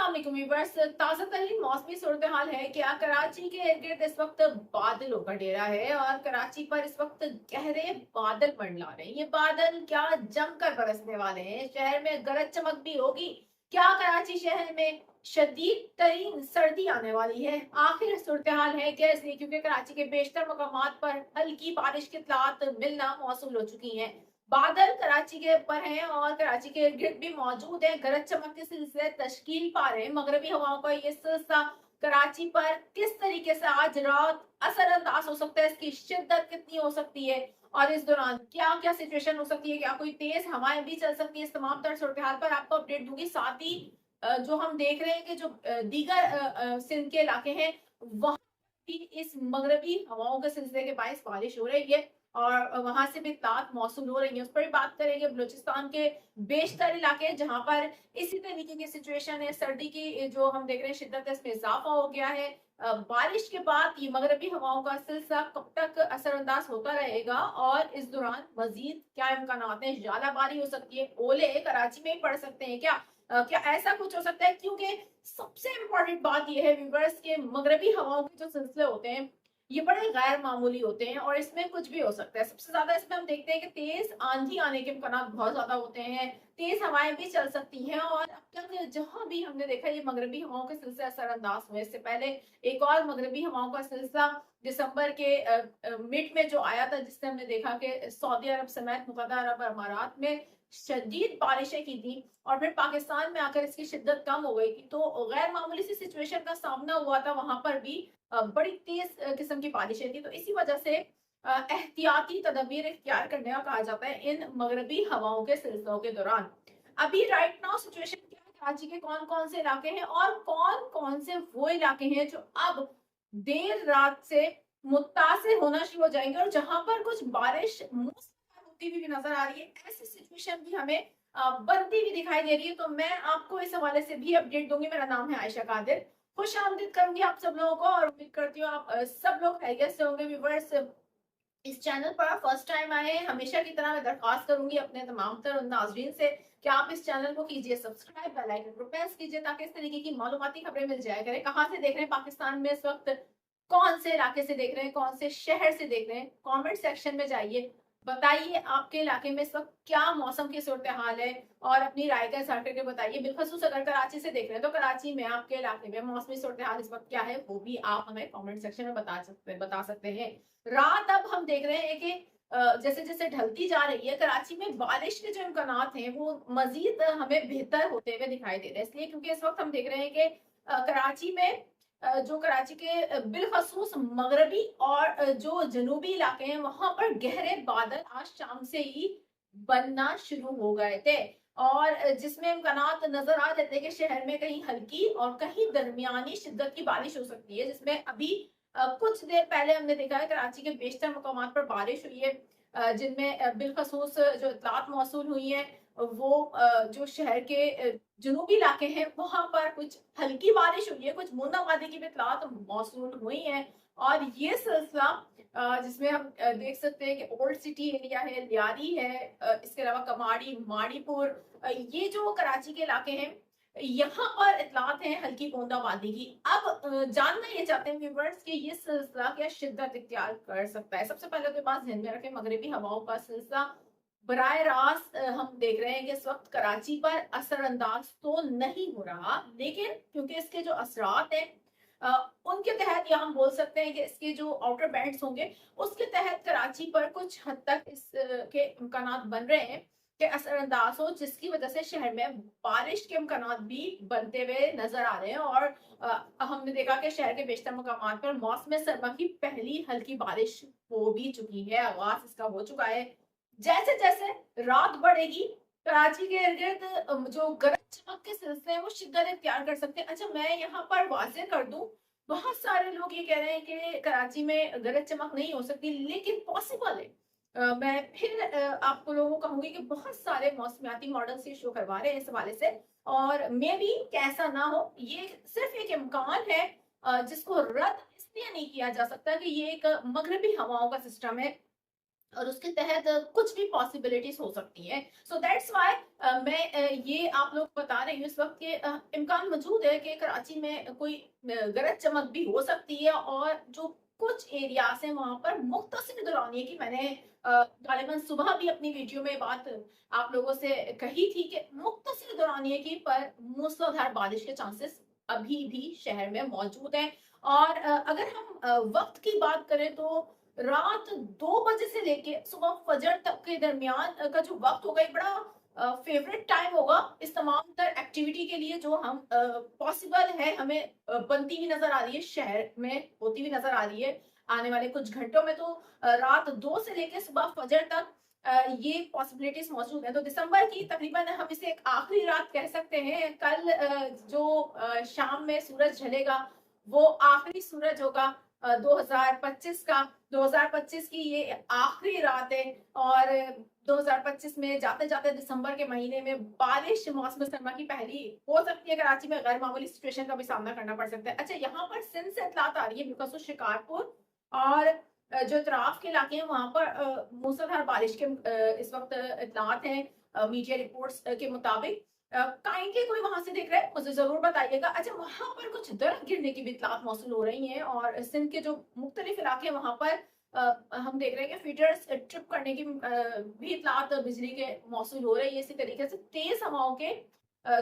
अस्सलामुअलैकुम व्यूअर्स, ताज़ा तरीन मौसमी सूरत हाल है। क्या कराची के इर्द गिर्द इस वक्त बादलों का डेरा है और कराची पर इस वक्त गहरे बादल मंडला रहे हैं। ये बादल क्या जमकर बरसने वाले हैं। शहर में गरज चमक भी होगी। क्या कराची शहर में शदीद तरीन सर्दी आने वाली है? आखिर सूरत हाल है क्या? इसलिए क्योंकि कराची के बेशतर मकामात पर हल्की बारिश की इत्तलात मिलना मौसूल हो चुकी है। बादल कराची के ऊपर हैं और कराची के इर्द गिर्द भी मौजूद है। गरज चमक के सिलसिले तश्कील पा रहे हैं। मगरबी हवाओं का ये सिलसिला कराची पर किस तरीके से आज रात असरअंदाज हो सकता है, इसकी शिद्दत कितनी हो सकती है और इस दौरान क्या क्या सिचुएशन हो सकती है, क्या कोई तेज हवाएं भी चल सकती है, इस तमाम तर सूरत हाल पर आपको अपडेट दूंगी। साथ ही जो हम देख रहे हैं कि जो दीगर सिंध के इलाके हैं वहां भी इस मगरबी हवाओं के सिलसिले के बायस बारिश हो रही है और वहां से भी इत्तलात मौसूल हो रही है। उस पर भी बात करेंगे। बलूचिस्तान के बेशतर इलाके जहां पर इसी तरीके की सिचुएशन है, सर्दी की जो हम देख रहे हैं शिद्दत है, इसमें इजाफा हो गया है। बारिश के बाद ये मगरबी हवाओं का सिलसिला कब तक असरअंदाज होता रहेगा और इस दौरान मजीद क्या इम्कान है? ज्यादाबारी हो सकती है, ओले कराची में ही पड़ सकते हैं क्या? क्या ऐसा कुछ हो सकता है? क्योंकि सबसे इम्पोर्टेंट बात यह है व्यूवर्स के मगरबी हवाओं के जो सिलसिले होते हैं ये बड़े गैर मामूली होते हैं और इसमें कुछ भी हो सकता है। सबसे ज्यादा इसमें हम देखते हैं कि तेज आंधी आने के इम्कान बहुत ज्यादा होते हैं, तेज हवाएं भी चल सकती हैं। और अब तक जहां भी हमने देखा ये मगरबी हवाओं के सिलसिले असरअंदाज हुए। इससे पहले एक और मगरबी हवाओं का सिलसिला दिसंबर के मिड में जो आया था, जिससे हमने देखा कि सऊदी अरब समेत मुत्तहदा अरब अमारात में शदीद बारिशें की थी और फिर पाकिस्तान में आकर इसकी शिद्दत कम हो गई थी। तो गैर मामूली सी सिचुएशन का सामना हुआ था। वहां पर भी बड़ी तेज किस्म की बारिशें थी। तो इसी वजह से एहतियाती तदबीर इख्तियार करने का कहा जाता है इन मगरबी हवाओं के सिलसिलों के दौरान। अभी राइट नाउ सिचुएशन क्या है, कराची के कौन कौन से इलाके हैं और कौन कौन से वो इलाके हैं जो अब देर रात से मुत्तासिर होना शुरू हो जाएंगे और जहां पर कुछ बारिश मूसलाधार होती हुई भी नजर आ रही है। ऐसी सिचुएशन भी हमें बनती हुई दिखाई दे रही है। तो मैं आपको इस हवाले से भी अपडेट दूंगी। मेरा नाम है आयशा कादिर। खुश आमदीद करूंगी आप सब लोगों को और उम्मीद करती हूँ आप सब लोग खैरियत से होंगे। व्यूवर्स, इस चैनल पर आप फर्स्ट टाइम आए हैं, हमेशा की तरह मैं दरख्वास्त करूंगी अपने तमाम तर नाजरीन से कि आप इस चैनल को कीजिए सब्सक्राइब, बेल आइकन को प्रेस कीजिए ताकि इस तरीके की मालूमाती खबरें मिल जाया करें। कहाँ से देख रहे हैं पाकिस्तान में इस वक्त, कौन से इलाके से देख रहे हैं, कौन से शहर से देख रहे हैं, कमेंट सेक्शन में जाइए, बताइए आपके इलाके में इस वक्त क्या मौसम की सूरत हाल है और अपनी राय का इज़हार करके बताइए। बिलखसूस अगर कराची से देख रहे हैं तो कराची में आपके इलाके में मौसमी सूरत हाल इस वक्त क्या है वो भी आप हमें कमेंट सेक्शन में बता सकते हैं। रात अब हम देख रहे हैं कि जैसे जैसे ढलती जा रही है, कराची में बारिश के जो इम्कानात हैं वो मजीद हमें बेहतर होते हुए दिखाई दे रहे हैं। इसलिए क्योंकि इस वक्त हम देख रहे हैं कि कराची में जो कराची के बिलखसूस मगरबी और जो जनूबी इलाके हैं वहां पर गहरे बादल आज शाम से ही बनना शुरू हो गए थे और जिसमें इम्कानात नजर आ रहे थे कि शहर में कहीं हल्की और कहीं दरमियानी शिद्दत की बारिश हो सकती है। जिसमें अभी कुछ देर पहले हमने देखा है कराची के बेशतर मकामात पर बारिश हुई है, जिनमें बिलखसूस जो इत्तलात मौसूल हुई है वो जो शहर के जनूबी इलाके हैं वहां पर कुछ हल्की बारिश हुई है, कुछ बूंदाबांदी की भी इत्तलात मौसूल हुई है। और ये सिलसिला जिसमें हम देख सकते हैं कि ओल्ड सिटी एरिया है, लियारी है, इसके अलावा कमाड़ी, माड़ीपुर, ये जो कराची के इलाके हैं यहाँ पर इत्तलात हैं हल्की बूंदाबांदी की। अब जानना ये चाहते हैं व्यूवर्स कि ये सिलसिला क्या शिद्दत इख्तियार कर सकता है। सबसे पहले तो बात ध्यान में रखें, मगरबी हवाओं का सिलसिला बराह रास्त हम देख रहे हैं कि इस वक्त कराची पर असरअंदाज तो नहीं हो रहा, लेकिन क्योंकि इसके जो असरात हैं उनके तहत या हम बोल सकते हैं कि इसके जो आउटर बैंड्स होंगे उसके तहत कराची पर कुछ हद तक इस के इम्कानात बन रहे हैं कि असरअंदाज हो, जिसकी वजह से शहर में बारिश के इम्कानात भी बनते हुए नजर आ रहे हैं। और हमने देखा कि शहर के बेशतर मकामात पर मौसम सरमा की पहली हल्की बारिश हो भी चुकी है, आगाज इसका हो चुका है। जैसे जैसे रात बढ़ेगी कराची के इर्द गिर्द जो गरज चमक के सिलसिले हैं वो शिद्दत इख्तियार कर सकते हैं। अच्छा, मैं यहाँ पर वाज़ेह कर दूं, बहुत सारे लोग ये कह रहे हैं कि कराची में गरज चमक नहीं हो सकती, लेकिन पॉसिबल है। मैं फिर आपको लोगों को कहूंगी कि बहुत सारे मौसमियाती मॉडल्स ये शो करवा रहे हैं इस हवाले से और मे भी कैसा ना हो, ये सिर्फ एक इम्कान है जिसको रद्द इसलिए नहीं किया जा सकता कि ये एक मगरबी हवाओं का सिस्टम है और उसके तहत कुछ भी पॉसिबिलिटीज हो सकती है। सो दैट्स व्हाई मैं ये आप लोग बता रही हूँ इस वक्त के इम्कान मौजूद है कि कराची में कोई गरज चमक भी हो सकती है, और जो कुछ एरियाज हैं वहां पर मुख्तसर दौरानिये की, मैंने गालिबन सुबह भी अपनी वीडियो में बात आप लोगों से कही थी कि मुख्तसर दौरानिये की पर मूसलाधार बारिश के चांसेस अभी भी शहर में मौजूद हैं। और अगर हम वक्त की बात करें तो रात 2 बजे से लेके सुबह फजर तक के दरमियान का जो वक्त होगा, एक बड़ा फेवरेट टाइम होगा इस तमाम तर एक्टिविटी के लिए जो हम पॉसिबल है हमें बनती हुई नजर आ रही है, शहर में होती हुई नजर आ रही है आने वाले कुछ घंटों में। तो रात 2 से लेके सुबह फजर तक ये पॉसिबिलिटीज मौजूद है। तो दिसंबर की तकरीबन हम इसे एक आखिरी रात कह सकते हैं। कल जो शाम में सूरज ढलेगा वो आखिरी सूरज होगा 2025 का। 2025 की ये आखिरी रात है, और 2025 में जाते जाते दिसंबर के महीने में बारिश मौसम सरमा की पहली हो सकती है। कराची में गैर मामूली सिचुएशन का भी सामना करना पड़ सकता है। अच्छा, यहाँ पर सिंध से इतलात आ रही है, बिकॉज शिकारपुर और जो इतराफ के इलाके हैं वहां पर मूसलाधार बारिश के इस वक्त इतलात हैं मीडिया रिपोर्ट्स के मुताबिक। काइंडली कोई वहां से देख रहा है मुझे जरूर बताइएगा। अच्छा, वहां पर कुछ दरख्त गिरने की भी इतलात मौसूल हो रही हैं, और सिंध के जो मुख्तलिफ इलाके वहां पर हम देख रहे हैं कि फीडर्स ट्रिप करने की भी इतलात बिजली के मौसूल हो रही है। इसी तरीके से तेज हवाओं के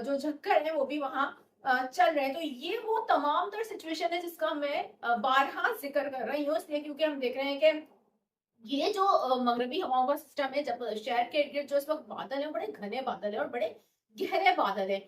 जो झक्कर है वो भी वहां चल रहे हैं। तो ये वो तमाम तर सिचुएशन है जिसका मैं बारहा जिक्र कर रही हूँ, इसलिए क्योंकि हम देख रहे हैं कि ये जो मगरबी हवाओं का सिस्टम है, जब शहर के इर्द गिर्द जो इस वक्त बादल है बड़े घने बादल है और बड़े गहरे बादल है,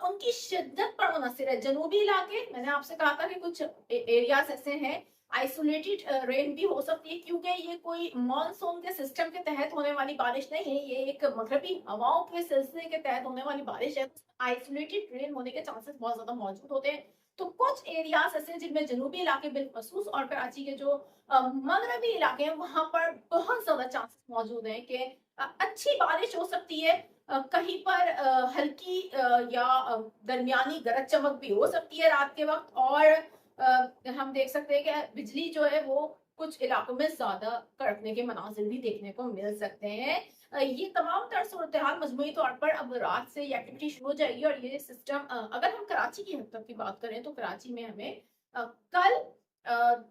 उनकी शिद्दत पर मुनसिर है। जनूबी इलाके, मैंने आपसे कहा था कि कुछ एरियाज ऐसे हैं आइसोलेटेड रेन भी हो सकती है, क्योंकि ये कोई मानसून के सिस्टम के तहत होने वाली बारिश नहीं है, ये एक मगरबी हवाओं के सिलसिले के तहत होने वाली बारिश है। आइसोलेटेड रेन होने के चांसेस बहुत ज्यादा मौजूद होते हैं। तो कुछ एरियाज ऐसे हैं जिनमें जनूबी इलाके बिलखसूस और कराची के जो मगरबी इलाके हैं वहां पर बहुत ज्यादा चांसेस मौजूद हैं कि अच्छी बारिश हो सकती है। कहीं पर हल्की या दरमियानी गरज चमक भी हो सकती है रात के वक्त, और हम देख सकते हैं कि बिजली जो है वो कुछ इलाकों में ज्यादा कड़कने के मनाजिर भी देखने को मिल सकते हैं। ये तमाम तर सूरत हाल मजमूई तौर पर अब रात से ये एक्टिविटी शुरू हो जाएगी, और ये सिस्टम अगर हम कराची की हद तक की बात करें तो कराची में हमें कल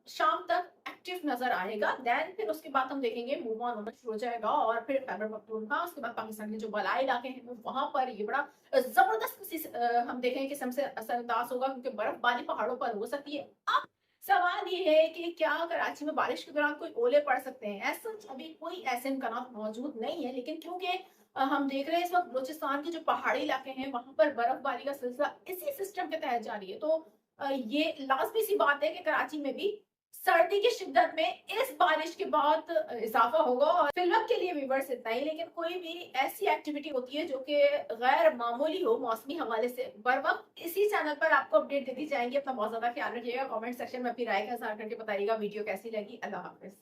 शाम तक एक्टिव नजर आएगा। देन फिर उसके बाद हम देखेंगे मूव ऑन होना शुरू हो जाएगा, और फिर खैबर पख्तूनख्वा, उसके बाद पाकिस्तान के जो बलाई इलाके हैं वहां पर ये बड़ा जबरदस्त हम देखेंगे किस्म से असरअंदाज होगा, क्योंकि बर्फबारी पहाड़ों पर हो सकती है। अब सवाल ये है कि क्या कराची में बारिश के दौरान कोई ओले पड़ सकते हैं? ऐसा अभी कोई ऐसे इम्कान मौजूद नहीं है, लेकिन क्योंकि हम देख रहे हैं इस वक्त बलूचिस्तान के जो पहाड़ी इलाके हैं वहां पर बर्फबारी का सिलसिला इसी सिस्टम के तहत जारी है। तो ये लाजमी सी बात है कि कराची में भी सर्दी की शिद्दत में इस बारिश के बाद इजाफा होगा। और फिलहाल के लिए व्यूवर्स इतना ही, लेकिन कोई भी ऐसी एक्टिविटी होती है जो कि गैर मामूली हो मौसमी हवाले से, बर वक्त इसी चैनल पर आपको अपडेट देती जाएंगी। अपना बहुत ज्यादा ख्याल रखिएगा, कमेंट सेक्शन में अपनी राय का इजहार करके बताइएगा वीडियो कैसी लगी। अल्लाह हाफिज।